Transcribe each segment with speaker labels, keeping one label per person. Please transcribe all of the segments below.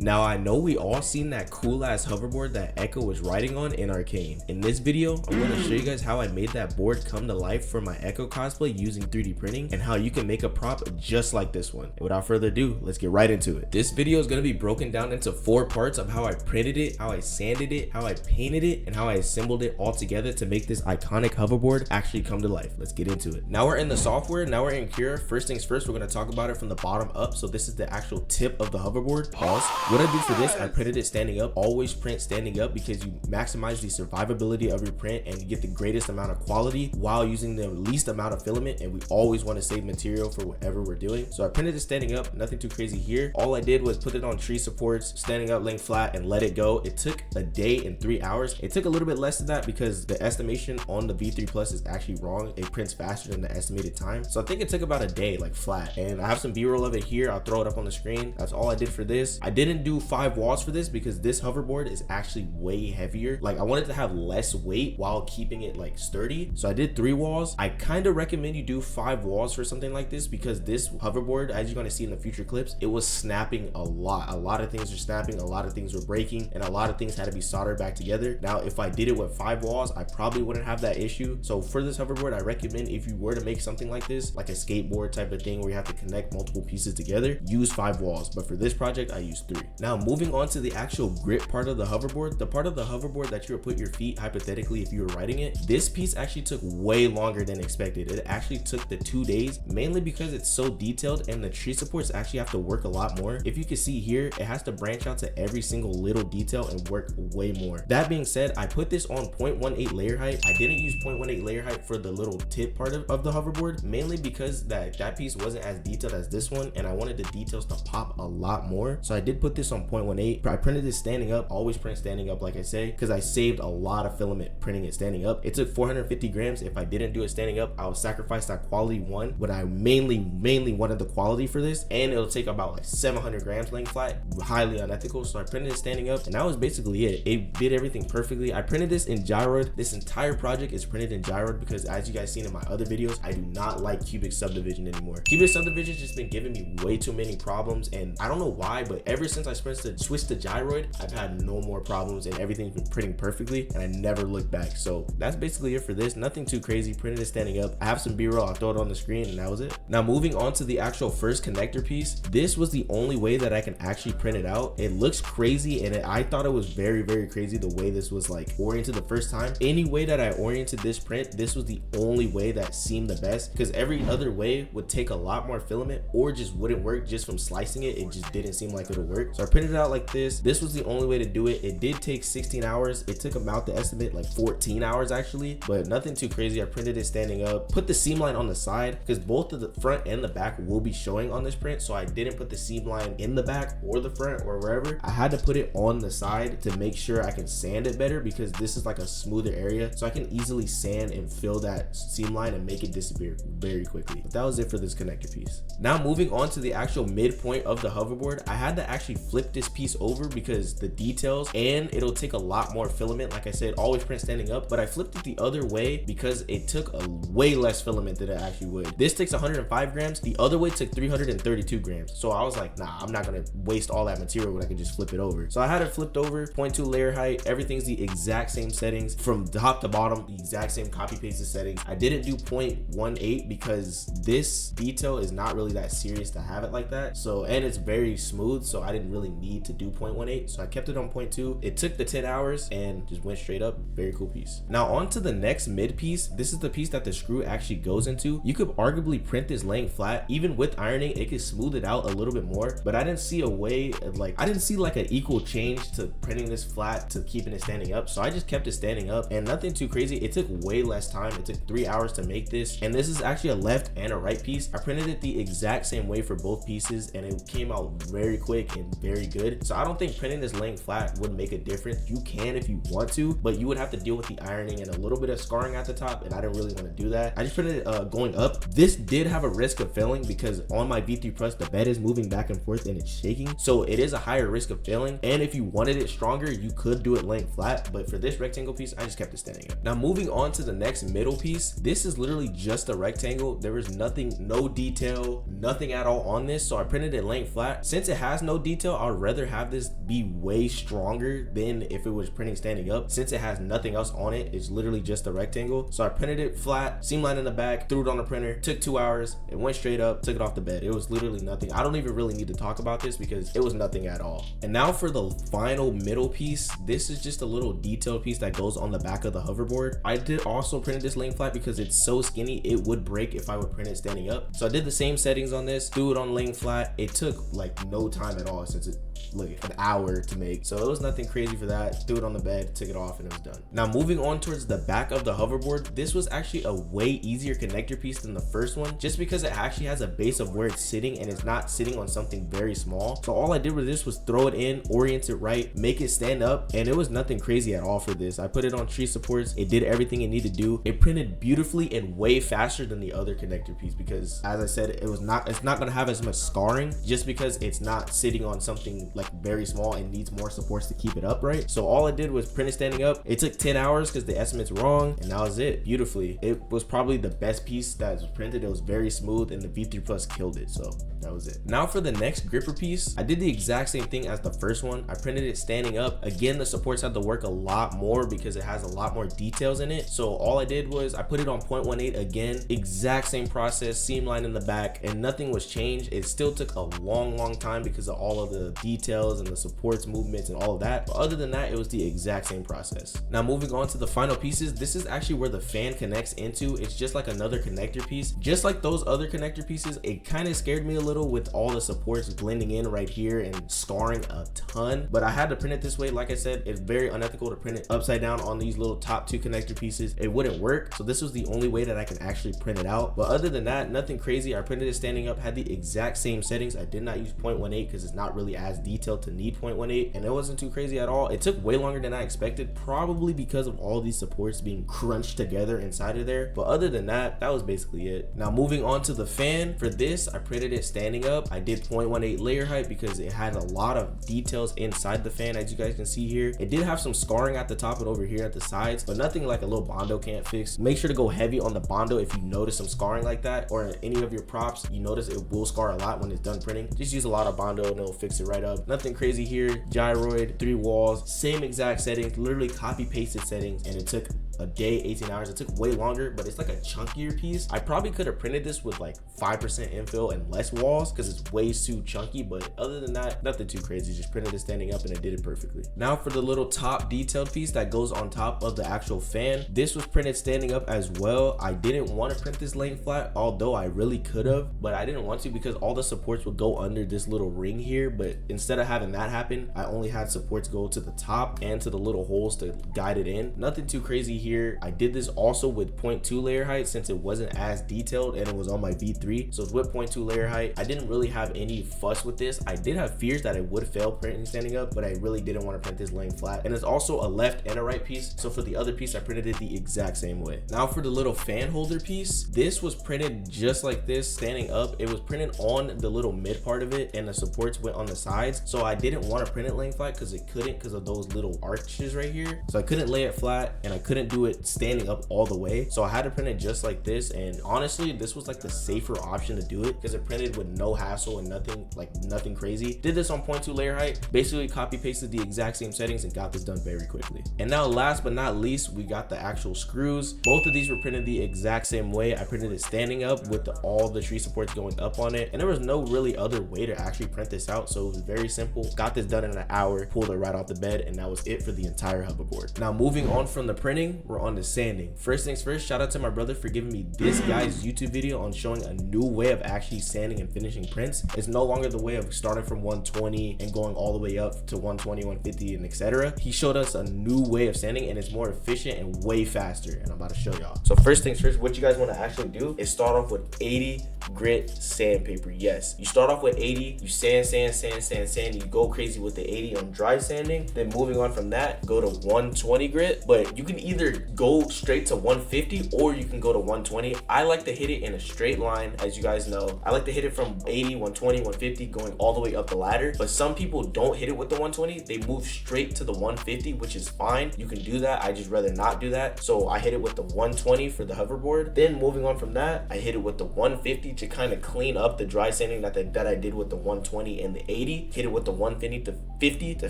Speaker 1: Now I know we all seen that cool ass hoverboard that Ekko was riding on in Arcane. In this video, I'm going to show you guys how I made that board come to life for my Ekko cosplay using 3D printing and how you can make a prop just like this one. And without further ado, let's get right into it. This video is going to be broken down into 4 parts of how I printed it, how I sanded it, how I painted it, and how I assembled it all together to make this iconic hoverboard actually come to life. Let's get into it. Now we're in the software, now we're in Cura. First things first, we're going to talk about it from the bottom up. So this is the actual tip of the hoverboard. Pause. What I do for this, I printed it standing up. Always print standing up because you maximize the survivability of your print and you get the greatest amount of quality while using the least amount of filament, and we always want to save material for whatever we're doing. So I printed it standing up, nothing too crazy here. All I did was put it on tree supports, standing up, laying flat, and let it go. It took a day and 3 hours. It took a little bit less than that because the estimation on the V3 Plus is actually wrong. It prints faster than the estimated time. So I think it took about a day, like flat. And I have some B-roll of it here. I'll throw it up on the screen. That's all I did for this. I didn't do 5 walls for this because this hoverboard is actually way heavier. Like I wanted to have less weight while keeping it like sturdy. So I did 3 walls. I kind of recommend you do 5 walls for something like this because this hoverboard, as you're going to see in the future clips, it was snapping a lot. A lot of things were snapping, a lot of things were breaking, and a lot of things had to be soldered back together. Now, if I did it with 5 walls, I probably wouldn't have that issue. So for this hoverboard, I recommend if you were to make something like this, like a skateboard type of thing where you have to connect multiple pieces together, use 5 walls. But for this project, I used 3. Now, moving on to the actual grip part of the hoverboard, the part of the hoverboard that you would put your feet, hypothetically, if you were riding it, this piece actually took way longer than expected. It actually took the 2 days, mainly because it's so detailed and the tree supports actually have to work a lot more. If you can see here, it has to branch out to every single little detail and work way more. That being said, I put this on 0.18 layer height. I didn't use 0.18 layer height for the little tip part of the hoverboard, mainly because that piece wasn't as detailed as this one, and I wanted the details to pop a lot more. So I did put this on 0.18. I printed this standing up, always print standing up like I say, because I saved a lot of filament printing it standing up. It took 450 grams. If I didn't do it standing up, I would sacrifice that quality one, but I mainly wanted the quality for this, and it'll take about like 700 grams laying flat, highly unethical. So I printed it standing up, and that was basically it. It did everything perfectly. I printed this in gyroid. This entire project is printed in gyroid because, as you guys seen in my other videos, I do not like cubic subdivision anymore. Cubic subdivision has just been giving me way too many problems, and I don't know why, but ever since I switched to gyroid, I've had no more problems and everything's been printing perfectly, and I never looked back. So that's basically it for this. Nothing too crazy. Printed it standing up. I have some B-roll. I'll throw it on the screen, and that was it. Now moving on to the actual first connector piece. This was the only way that I can actually print it out. It looks crazy, and I thought it was very crazy the way this was like oriented the first time. Any way that I oriented this print, this was the only way that seemed the best, because every other way would take a lot more filament or just wouldn't work just from slicing it. It just didn't seem like it would work. So I printed it out like this. This was the only way to do it. It did take 16 hours. It took about the estimate like 14 hours actually, but nothing too crazy. I printed it standing up, put the seam line on the side because both of the front and the back will be showing on this print. So I didn't put the seam line in the back or the front or wherever. I had to put it on the side to make sure I can sand it better because this is like a smoother area. So I can easily sand and fill that seam line and make it disappear very quickly. But that was it for this connector piece. Now moving on to the actual midpoint of the hoverboard, I had to actually flip this piece over because the details, and it'll take a lot more filament. Like I said, always print standing up, but I flipped it the other way because it took a way less filament than it actually would. This takes 105 grams. The other way took 332 grams. So I was like, nah, I'm not gonna waste all that material when I can just flip it over. So I had it flipped over, 0.2 layer height. Everything's the exact same settings from top to bottom, the exact same copy pasted settings. I didn't do 0.18 because this detail is not really that serious to have it like that. So, and it's very smooth, so I didn't really need to do 0.18. So I kept it on 0.2. It took the 10 hours and just went straight up. Very cool piece. Now on to the next mid piece. This is the piece that the screw actually goes into. You could arguably print this laying flat. Even with ironing, it could smooth it out a little bit more, but I didn't see a way of I didn't see like an equal change to printing this flat to keeping it standing up. So I just kept it standing up, and nothing too crazy. It took way less time. It took 3 hours to make this, and this is actually a left and a right piece. I printed it the exact same way for both pieces, and it came out very quick and very good. So I don't think printing this laying flat would make a difference. You can if you want to, but you would have to deal with the ironing and a little bit of scarring at the top, and I didn't really want to do that. I just printed it going up. This did have a risk of failing because on my V3 Plus, the bed is moving back and forth and it's shaking, so it is a higher risk of failing. And if you wanted it stronger, you could do it laying flat, but for this rectangle piece, I just kept it standing up. Now moving on to the next middle piece, this is literally just a rectangle. There is nothing, no detail, nothing at all on this, so I printed it laying flat. Since it has no detail, detail, I'd rather have this be way stronger than if it was printing standing up, since it has nothing else on it. It's literally just a rectangle. So I printed it flat, seam line in the back, threw it on the printer, took 2 hours, it went straight up, took it off the bed. It was literally nothing. I don't even really need to talk about this because it was nothing at all. And now for the final middle piece, this is just a little detailed piece that goes on the back of the hoverboard. I did also print this laying flat because it's so skinny it would break if I would print it standing up. So I did the same settings on this, threw it on laying flat. It took like no time at all, since it like an hour to make, so it was nothing crazy for that. Threw it on the bed, took it off, and it was done. Now moving on towards the back of the hoverboard, this was actually a way easier connector piece than the first one, just because it actually has a base of where it's sitting and it's not sitting on something very small. So all I did with this was throw it in, orient it right, make it stand up, and it was nothing crazy at all for this. I put it on tree supports, it did everything it needed to do. It printed beautifully and way faster than the other connector piece because, as I said, it's not gonna have as much scarring just because it's not sitting on something like very small and needs more supports to keep it upright. So all I did was print it standing up. It took 10 hours because the estimate's wrong, and that was it. Beautifully. It was probably the best piece that was printed. It was very smooth, and the V3 Plus killed it. So that was it. Now for the next gripper piece, I did the exact same thing as the first one. I printed it standing up. Again, the supports had to work a lot more because it has a lot more details in it. So all I did was I put it on 0.18 again, exact same process, seam line in the back, and nothing was changed. It still took a long time because of all of the details and the supports, movements, and all of that. But other than that, it was the exact same process. Now moving on to the final pieces, this is actually where the fan connects into. It's just like another connector piece. Just like those other connector pieces, it kind of scared me a little with all the supports blending in right here and scarring a ton. But I had to print it this way. Like I said, it's very unethical to print it upside down on these little top two connector pieces. It wouldn't work. So this was the only way that I can actually print it out. But other than that, nothing crazy. I printed it standing up, had the exact same settings. I did not use 0.18 because it's not really as detailed to need 0.18, and it wasn't too crazy at all. It took way longer than I expected, probably because of all these supports being crunched together inside of there. But other than that, that was basically it. Now moving on to the fan, for this I printed it standing up. I did 0.18 layer height because it had a lot of details inside the fan, as you guys can see here. It did have some scarring at the top and over here at the sides, but nothing like a little Bondo can't fix. Make sure to go heavy on the Bondo if you notice some scarring like that, or any of your props you notice it will scar a lot when it's done printing. Just use a lot of Bondo and it'll fix it right up. Nothing crazy here. Gyroid, 3 walls, same exact settings, literally copy pasted settings, and it took a day, 18 hours. It took way longer, but it's like a chunkier piece. I probably could have printed this with like 5% infill and less walls because it's way too chunky, but other than that, nothing too crazy. Just printed it standing up and it did it perfectly. Now for the little top detailed piece that goes on top of the actual fan, this was printed standing up as well. I didn't want to print this laying flat, although I really could have, but I didn't want to because all the supports would go under this little ring here. But instead of having that happen, I only had supports go to the top and to the little holes to guide it in. Nothing too crazy here. I did this also with 0.2 layer height since it wasn't as detailed and it was on my V3. So it's with 0.2 layer height. I didn't really have any fuss with this. I did have fears that it would fail printing standing up, but I really didn't want to print this laying flat. And it's also a left and a right piece. So for the other piece, I printed it the exact same way. Now for the little fan holder piece, this was printed just like this, standing up. It was printed on the little mid part of it and the supports went on the sides. So I didn't want to print it laying flat because it couldn't, because of those little arches right here. So I couldn't lay it flat and I couldn't do it standing up all the way. So I had to print it just like this. And honestly, this was like the safer option to do it because it printed with no hassle and nothing crazy. Did this on 0.2 layer height, basically copy pasted the exact same settings and got this done very quickly. And now last but not least, we got the actual screws. Both of these were printed the exact same way. I printed it standing up with all the tree supports going up on it. And there was no really other way to actually print this out. So it was very simple. Got this done in an hour, pulled it right off the bed, and that was it for the entire hoverboard. Now moving on from the printing, we're on to sanding. First things first, shout out to my brother for giving me this guy's YouTube video on showing a new way of actually sanding and finishing prints. It's no longer the way of starting from 120 and going all the way up to 120, 150, and etc. He showed us a new way of sanding and it's more efficient and way faster, and I'm about to show y'all. So first things first, what you guys want to actually do is start off with 80 grit sandpaper. Yes, you start off with 80, you sand, you go crazy with the 80 on dry sanding. Then moving on from that, go to 120 grit, but you can either go straight to 150 or you can go to 120. I like to hit it in a straight line, as you guys know. I like to hit it from 80, 120, 150, going all the way up the ladder. But some people don't hit it with the 120. They move straight to the 150, which is fine. You can do that. I just rather not do that. So I hit it with the 120 for the hoverboard. Then moving on from that, I hit it with the 150 to kind of clean up the dry sanding that I did with the 120 and the 80. Hit it with the 150 to 50 to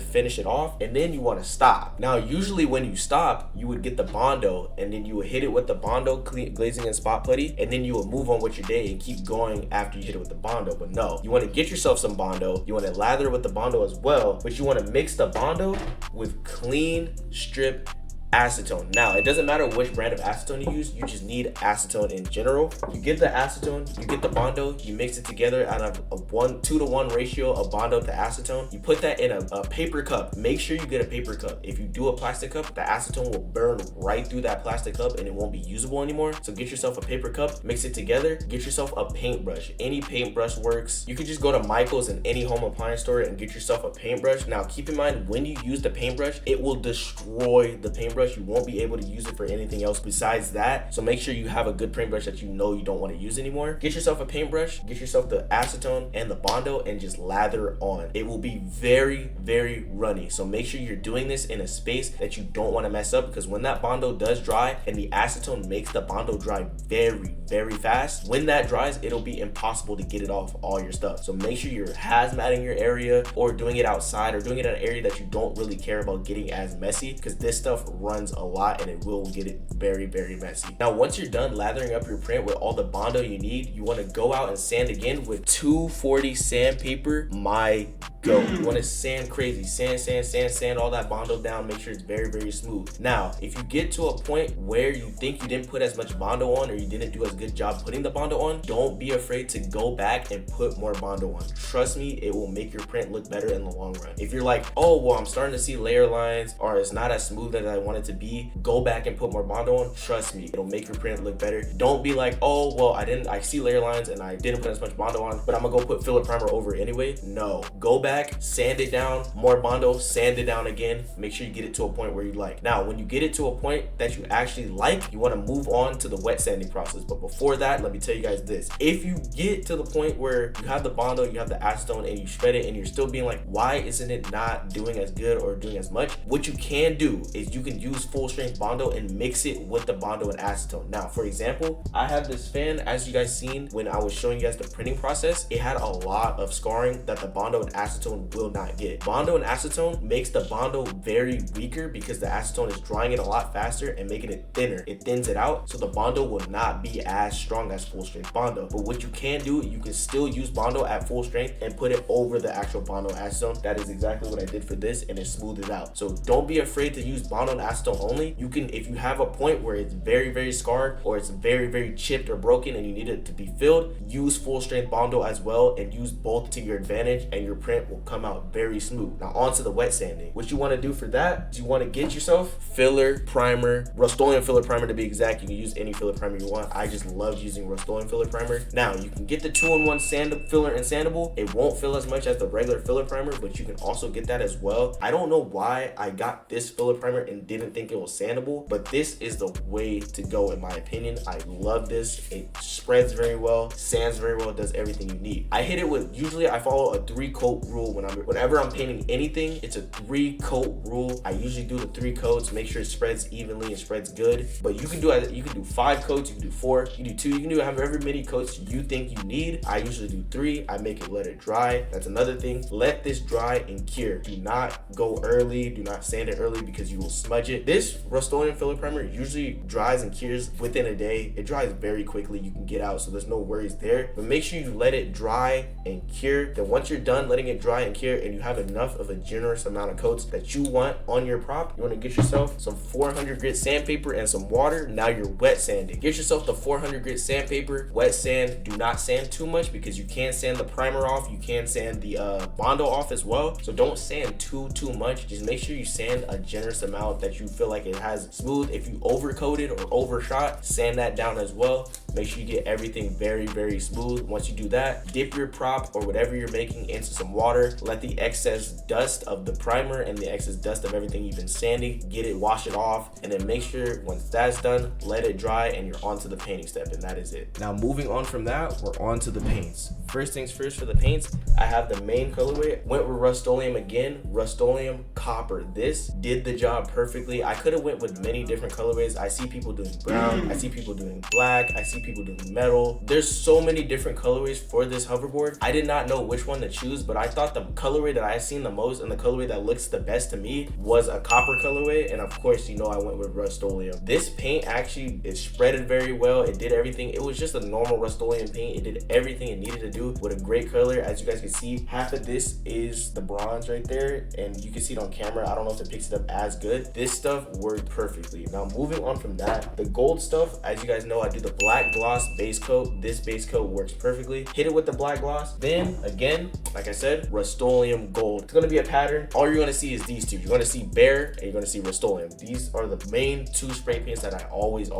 Speaker 1: finish it off, and then you want to stop. Now usually when you stop, you would get the Bondo, and then you would hit it with the Bondo glazing and spot putty, and then you would move on with your day and keep going after you hit it with the Bondo. But no, you want to get yourself some Bondo, you want to lather with the Bondo as well, but you want to mix the Bondo with clean strip acetone. Now, it doesn't matter which brand of acetone you use, you just need acetone in general. You get the acetone, you get the Bondo, you mix it together out of a 2-to-1 ratio of Bondo to acetone. You put that in a paper cup. Make sure you get a paper cup. If you do a plastic cup, the acetone will burn right through that plastic cup and it won't be usable anymore. So get yourself a paper cup, mix it together, get yourself a paintbrush. Any paintbrush works. You could just go to Michael's in any home appliance store and get yourself a paintbrush. Now, keep in mind, when you use the paintbrush, it will destroy the paintbrush. You won't be able to use it for anything else besides that. So make sure you have a good paintbrush that you know you don't want to use anymore. Get yourself a paintbrush, get yourself the acetone and the Bondo, and just lather on. It will be very, very runny. So make sure you're doing this in a space that you don't want to mess up, because when that Bondo does dry and the acetone makes the Bondo dry very, very fast, when that dries, it'll be impossible to get it off all your stuff. So make sure you're hazmating your area or doing it outside or doing it in an area that you don't really care about getting as messy, because this stuff runs a lot and it will get it very, very messy. Now, once you're done lathering up your print with all the Bondo you need, you want to go out and sand again with 240 sandpaper. My go. You want to sand crazy. Sand all that Bondo down. Make sure it's very, very smooth. Now, if you get to a point where you think you didn't put as much Bondo on, or you didn't do as good job putting the Bondo on, don't be afraid to go back and put more Bondo on. Trust me, it will make your print look better in the long run. If you're like, oh, well, I'm starting to see layer lines, or it's not as smooth as I want it to be, go back and put more Bondo on. Trust me, it'll make your print look better. Don't be like, oh, well, I see layer lines and I didn't put as much Bondo on, but I'm gonna go put filler primer over it anyway. No, go back, sand it down, more Bondo, sand it down again. Make sure you get it to a point where you like. Now, when you get it to a point that you actually like, you want to move on to the wet sanding process. But before that, let me tell you guys this. If you get to the point where you have the Bondo, you have the acetone, and you shred it, and you're still being like, why isn't it not doing as good or doing as much? What you can do is you can use full strength Bondo and mix it with the Bondo and acetone. Now, for example, I have this fan, as you guys seen when I was showing you guys the printing process, it had a lot of scarring that the Bondo and acetone will not get. Bondo and acetone makes the Bondo very weaker because the acetone is drying it a lot faster and making it thinner. It thins it out, so the Bondo will not be as strong as full strength Bondo. But what you can do, you can still use Bondo at full strength and put it over the actual Bondo acetone. That is exactly what I did for this, and it smoothed it out. So don't be afraid to use Bondo and acetone only. You can, if you have a point where it's very, very scarred or it's very, very chipped or broken and you need it to be filled, use full strength Bondo as well and use both to your advantage, and your print will come out very smooth. Now on to the wet sanding. What you want to do for that is you want to get yourself filler primer, Rust-Oleum filler primer to be exact. You can use any filler primer you want. I just love using Rust-Oleum filler primer. Now you can get the 2-in-1 sand filler and sandable. It won't fill as much as the regular filler primer, but you can also get that as well. I don't know why I got this filler primer and didn't think it was sandable, but this is the way to go in my opinion. I love this. It spreads very well, sands very well, does everything you need. I hit it with, usually I follow a 3-coat rule whenever I'm painting anything. It's a 3-coat rule. I usually do the 3 coats, make sure it spreads evenly and spreads good. But you can do 5 coats, you can do 4, you can do 2, you can do however many coats you think you need. I usually do 3. I make it let it dry. That's another thing. Let this dry and cure. Do not go early. Do not sand it early because you will smudge it. This Rust-Oleum filler primer usually dries and cures within a day. It dries very quickly. You can get out, so there's no worries there. But make sure you let it dry and cure. Then once you're done letting it dry and cure and you have enough of a generous amount of coats that you want on your prop, you want to get yourself some 400 grit sandpaper and some water. Now you're wet sanding. Get yourself the 400 grit sandpaper, wet sand. Do not sand too much because you can sand the primer off. You can sand the Bondo off as well. So don't sand too much. Just make sure you sand a generous amount that you feel like it has smooth. If you overcoated or overshot, sand that down as well. Make sure you get everything very, very smooth. Once you do that, dip your prop or whatever you're making into some water water, let the excess dust of the primer and the excess dust of everything you've been sanding, wash it off, and then make sure once that's done, let it dry and you're on to the painting step, and that is it. Now moving on from that, we're on to the paints. First things first, for the paints, I have the main colorway. Went with Rust-Oleum again, Rust-Oleum Copper. This did the job perfectly. I could have went with many different colorways. I see people doing brown, I see people doing black, I see people doing metal. There's so many different colorways for this hoverboard. I did not know which one to choose, but I thought the colorway that I've seen the most and the colorway that looks the best to me was a copper colorway, and of course, you know, I went with Rust-Oleum. This paint actually is spreaded very well. It did everything. It was just a normal Rust-Oleum paint. It did everything it needed to do with a great color. As you guys can see, half of this is the bronze right there, and you can see it on camera. I don't know if it picks it up as good. This stuff worked perfectly. Now moving on from that, the gold stuff, as you guys know, I do the black gloss base coat. This base coat works perfectly. Hit it with the black gloss. Then again, like I said, Rust-Oleum gold. It's gonna be a pattern. All you're gonna see is these two. You're gonna see Bear and you're gonna see Rust-Oleum. These are the main two spray paints that I always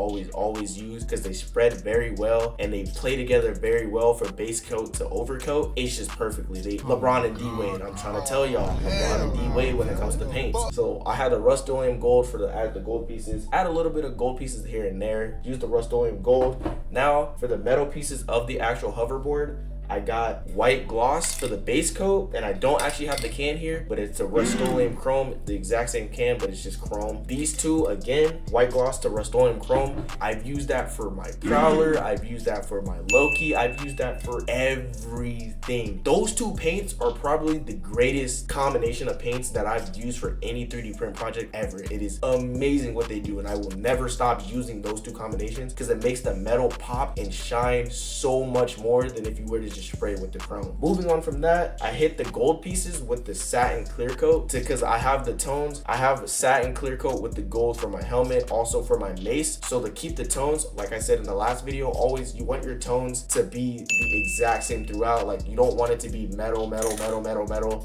Speaker 1: use because they spread very well and they play together very well for base coat to overcoat. It's just perfectly. LeBron and D-Wade. I'm trying to tell y'all, LeBron and D-Wade when it comes to paints. So I had the Rust-Oleum gold for add the gold pieces. Add a little bit of gold pieces here and there. Use the Rust-Oleum gold. Now for the metal pieces of the actual hoverboard, I got white gloss for the base coat, and I don't actually have the can here, but it's a Rust-Oleum chrome, the exact same can, but it's just chrome. These two, again, white gloss to Rust-Oleum chrome. I've used that for my Prowler, I've used that for my Loki, I've used that for everything. Those two paints are probably the greatest combination of paints that I've used for any 3D print project ever. It is amazing what they do, and I will never stop using those two combinations because it makes the metal pop and shine so much more than if you were to just spray with the chrome. Moving on from that, I hit the gold pieces with the satin clear coat because I have the tones. I have a satin clear coat with the gold for my helmet, also for my mace. So to keep the tones, like I said in the last video, always you want your tones to be the exact same throughout. Like you don't want it to be metal.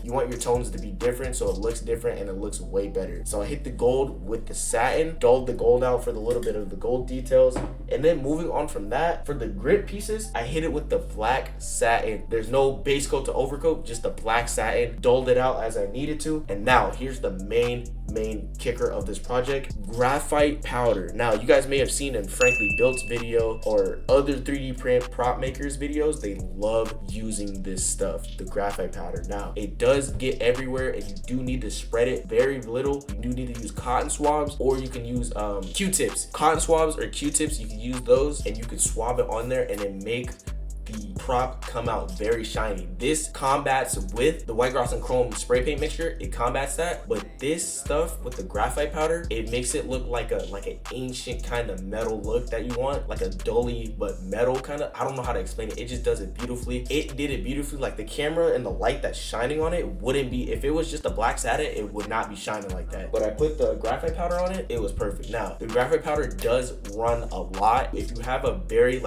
Speaker 1: You want your tones to be different so it looks different and it looks way better. So I hit the gold with the satin, dulled the gold out for the little bit of the gold details. And then moving on from that, for the grip pieces, I hit it with the black satin. There's no base coat to overcoat, just the black satin. Dulled it out as I needed to. And now here's the main kicker of this project, graphite powder. Now you guys may have seen in Frankly Built's video or other 3D print prop makers videos, they love using this stuff, the graphite powder. Now it does get everywhere and you do need to spread it very little. You do need to use cotton swabs, or you can use Q-tips. Cotton swabs or Q-tips, you can use those and you can swab it on there and then make the prop come out very shiny. This combats with the white gloss and chrome spray paint mixture. It combats that, but this stuff with the graphite powder, it makes it look like an ancient kind of metal look that you want, like a dolly but metal kind of. I don't know how to explain it. It just does it beautifully. It did it beautifully. Like the camera and the light that's shining on it wouldn't be, if it was just a black satin, it would not be shining like that. But I put the graphite powder on it, it was perfect. Now the graphite powder does run a lot. If you have a very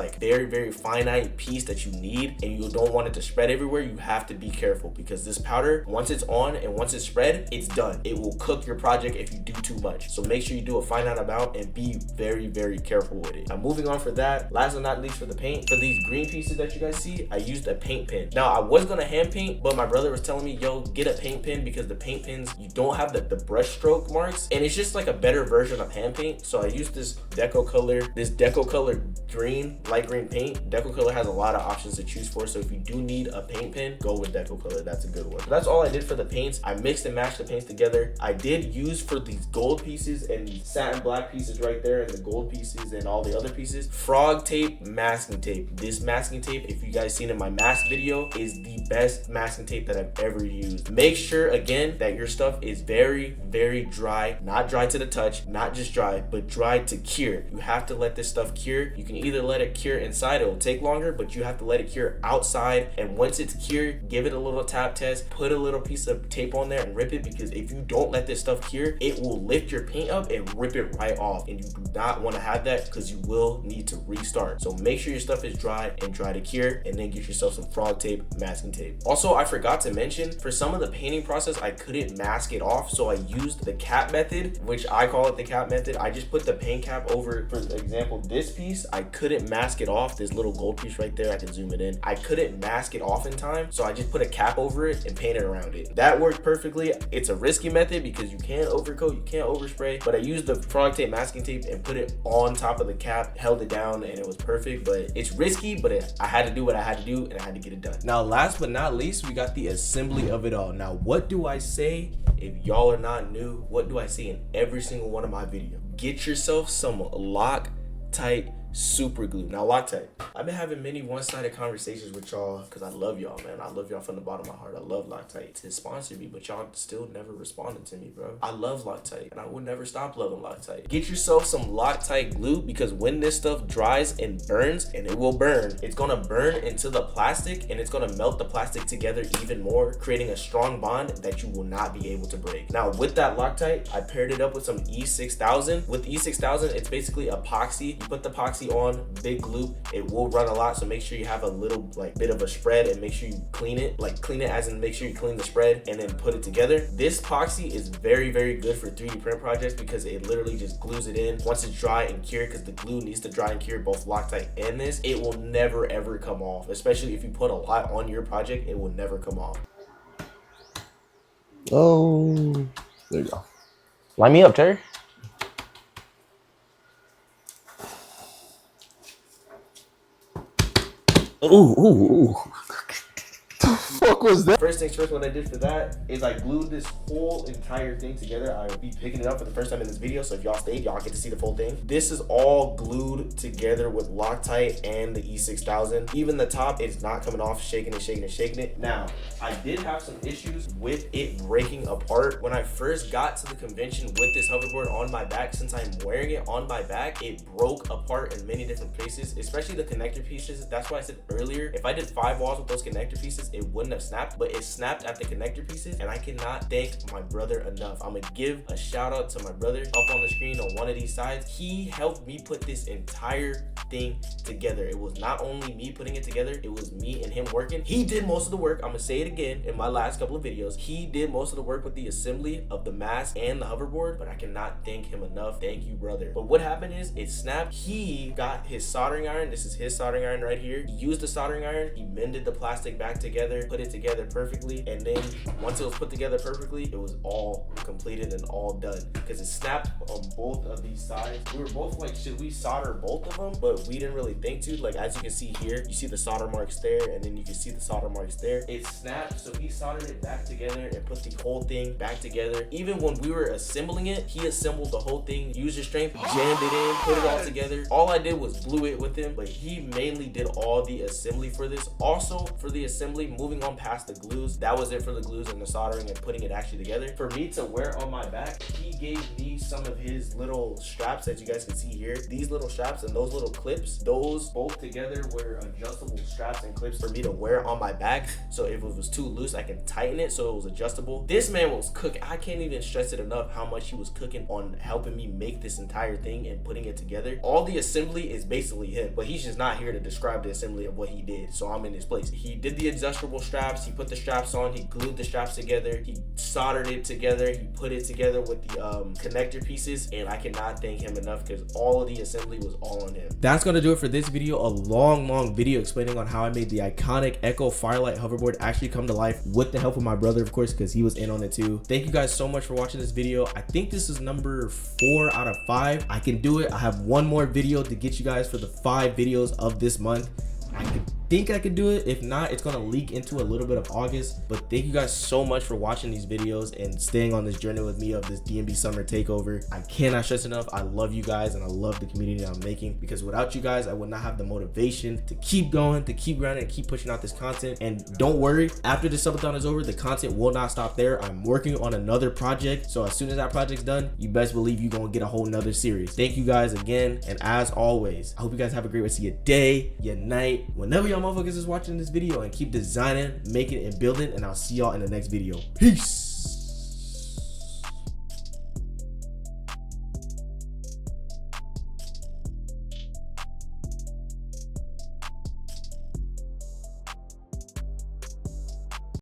Speaker 1: finite piece that you need and you don't want it to spread everywhere, you have to be careful because this powder, once it's on and once it's spread, it's done. It will cook your project if you do too much. So make sure you do a finite amount and be very careful with it. Now moving on for that, last but not least, for the paint, for these green pieces that you guys see, I used a paint pen. Now I was gonna hand paint, but my brother was telling me, yo, get a paint pen because the paint pens, you don't have the brush stroke marks, and it's just like a better version of hand paint. So I used this Deco Color green, light green paint. Deco Color has a lot of options to choose for, so if you do need a paint pen, go with Deco Color. That's a good one. So that's all I did for the paints. I mixed and matched the paints together. I did use for these gold pieces and these satin black pieces right there and the gold pieces and all the other pieces, frog tape, masking tape. This masking tape, if you guys seen in my mask video, is the best masking tape that I've ever used. Make sure again that your stuff is very dry, not dry to the touch, not just dry, but dry to cure. You have to let this stuff cure. You can either let it cure inside, it'll take longer, but you have to let it cure outside. And once it's cured, give it a little tap test, put a little piece of tape on there and rip it, because if you don't let this stuff cure, it will lift your paint up and rip it right off, and you do not want to have that because you will need to restart. So make sure your stuff is dry and dry to cure, and then get yourself some frog tape, masking tape. Also, I forgot to mention, for some of the painting process, I couldn't mask it off, so I used the cap method, which I call it the cap method. I just put the paint cap over, for example, this piece, I couldn't mask it off, this little gold piece right there. can zoom it in. I couldn't mask it off in time, so I just put a cap over it and painted around it. That worked perfectly. It's a risky method because you can't overcoat, you can't overspray, but I used the frog tape masking tape and put it on top of the cap, held it down, and it was perfect. But it's risky, but I had to do what I had to do, and I had to get it done. Now, last but not least, we got the assembly of it all. Now, what do I say? If y'all are not new, what do I say in every single one of my videos? Get yourself some Loctite super glue. Now, Loctite, I've been having many one-sided conversations with y'all because I love y'all, man. I love y'all from the bottom of my heart. I love Loctite to sponsor me, but y'all still never responded to me, bro. I love Loctite, and I will never stop loving Loctite. Get yourself some Loctite glue, because when this stuff dries and burns, and it will burn, it's gonna burn into the plastic, and it's gonna melt the plastic together even more, creating a strong bond that you will not be able to break. Now, with that Loctite, I paired it up with some E6000. With E6000, it's basically epoxy. You put the epoxy on, big glue, it will run a lot, so make sure you have a little bit of a spread and make sure you clean it as in make sure you clean the spread and then put it together. This epoxy is very, very good for 3D print projects because it literally just glues it in once it's dry and cured, because the glue needs to dry and cure, both Loctite and this. It will never ever come off, especially if you put a lot on your project. It will never come off.
Speaker 2: Oh, there you go.
Speaker 3: Line me up, Terry.
Speaker 2: Ooh. The fuck was that?
Speaker 1: First things first, what I did for that is I glued this whole entire thing together. I will be picking it up for the first time in this video, so if y'all stayed, y'all get to see the full thing. This is all glued together with Loctite and the E6000. Even the top, it's not coming off, shaking it. Now, I did have some issues with it breaking apart. When I first got to the convention with this hoverboard on my back, since I'm wearing it on my back, it broke apart in many different places, especially the connector pieces. That's why I said earlier, if I did 5 walls with those connector pieces, it wouldn't have snapped, but it snapped at the connector pieces, and I cannot thank my brother enough. I'm gonna give a shout out to my brother up on the screen on one of these sides. He helped me put this entire thing together. It was not only me putting it together, it was me and him working. He did most of the work. I'm gonna say it again in my last couple of videos. He did most of the work with the assembly of the mask and the hoverboard, but I cannot thank him enough. Thank you, brother. But what happened is it snapped. He got his soldering iron. This is his soldering iron right here. He used the soldering iron. He mended the plastic back together, put it together perfectly, and then once it was put together perfectly, it was all completed and all done, because it snapped on both of these sides. We were both like, should we solder both of them? But we didn't really think to. Like, as you can see here, you see the solder marks there, and then you can see the solder marks there. It snapped, so he soldered it back together and put the whole thing back together. Even when we were assembling it, he assembled the whole thing, used his strength, jammed it in, put it all together. All I did was glue it with him, but he mainly did all the assembly for this. Also, for the assembly, moving on past the glues, that was it for the glues and the soldering and putting it actually together. For me to wear on my back, he gave me some of his little straps that you guys can see here. These little straps and those little clips, those both together were adjustable straps and clips for me to wear on my back. So if it was too loose, I can tighten it so it was adjustable. This man was cooking. I can't even stress it enough how much he was cooking on helping me make this entire thing and putting it together. All the assembly is basically him, but he's just not here to describe the assembly of what he did, so I'm in his place. He did the adjustable straps, he put the straps on, he glued the straps together, he soldered it together, he put it together with the connector pieces, and I cannot thank him enough because all of the assembly was all on him. That's gonna do it for this video. A long video explaining on how I made the iconic Ekko Firelight hoverboard actually come to life with the help of my brother, of course, because he was in on it too. Thank you guys so much for watching this video. I think this is number 4 out of 5. I can do it. I have one more video to get you guys for the 5 videos of this month. I think I could do it. If not, it's gonna leak into a little bit of August. But thank you guys so much for watching these videos and staying on this journey with me of this DMB summer takeover. I cannot stress enough, I love you guys and I love the community I'm making, because without you guys, I would not have the motivation to keep going, to keep grinding, and keep pushing out this content. And don't worry, after this subathon is over, the content will not stop there. I'm working on another project, so as soon as that project's done, you best believe you're gonna get a whole nother series. Thank you guys again, and as always, I hope you guys have a great rest of your day, your night, whenever y'all motherfuckers is watching this video, and keep designing, making, and building, and I'll see y'all in the next video. Peace.